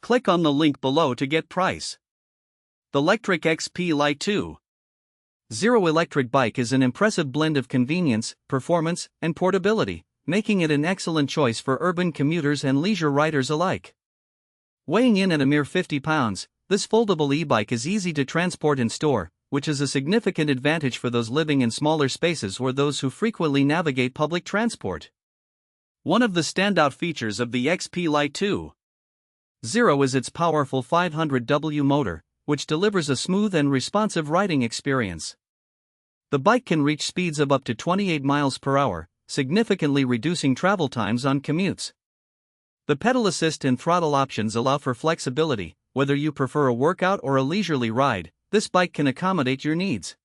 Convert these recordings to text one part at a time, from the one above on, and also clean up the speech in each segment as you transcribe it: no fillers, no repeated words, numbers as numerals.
Click on the link below to get price. The LECTRIC XP Lite 2.0 electric bike is an impressive blend of convenience, performance, and portability, making it an excellent choice for urban commuters and leisure riders alike. Weighing in at a mere 50 pounds, this foldable e-bike is easy to transport and store, which is a significant advantage for those living in smaller spaces or those who frequently navigate public transport. One of the standout features of the XP Lite 2.0 is its powerful 500W motor, which delivers a smooth and responsive riding experience. The bike can reach speeds of up to 28 miles per hour, significantly reducing travel times on commutes. The pedal assist and throttle options allow for flexibility. Whether you prefer a workout or a leisurely ride, this bike can accommodate your needs.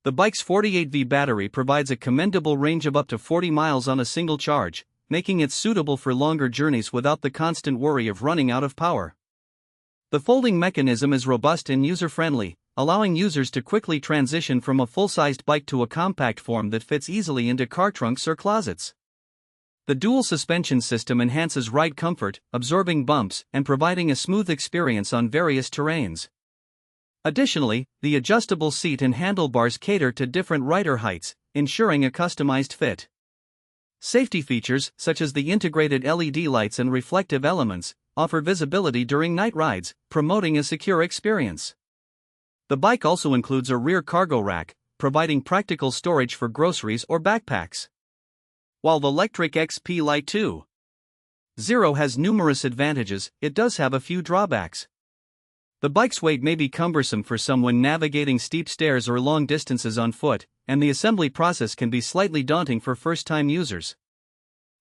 The bike's 48V battery provides a commendable range of up to 40 miles on a single charge, making it suitable for longer journeys without the constant worry of running out of power. The folding mechanism is robust and user-friendly, allowing users to quickly transition from a full-sized bike to a compact form that fits easily into car trunks or closets. The dual suspension system enhances ride comfort, absorbing bumps and providing a smooth experience on various terrains. Additionally, the adjustable seat and handlebars cater to different rider heights, ensuring a customized fit. Safety features, such as the integrated LED lights and reflective elements, offer visibility during night rides, promoting a secure experience. The bike also includes a rear cargo rack, providing practical storage for groceries or backpacks. While the LECTRIC XP Lite 2.0 has numerous advantages, it does have a few drawbacks. The bike's weight may be cumbersome for someone navigating steep stairs or long distances on foot, and the assembly process can be slightly daunting for first-time users.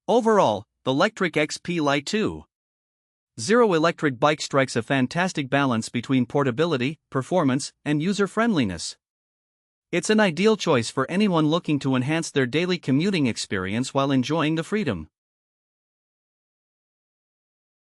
Overall, the LECTRIC XP Lite 2.0 electric bike strikes a fantastic balance between portability, performance, and user-friendliness. It's an ideal choice for anyone looking to enhance their daily commuting experience while enjoying the freedom,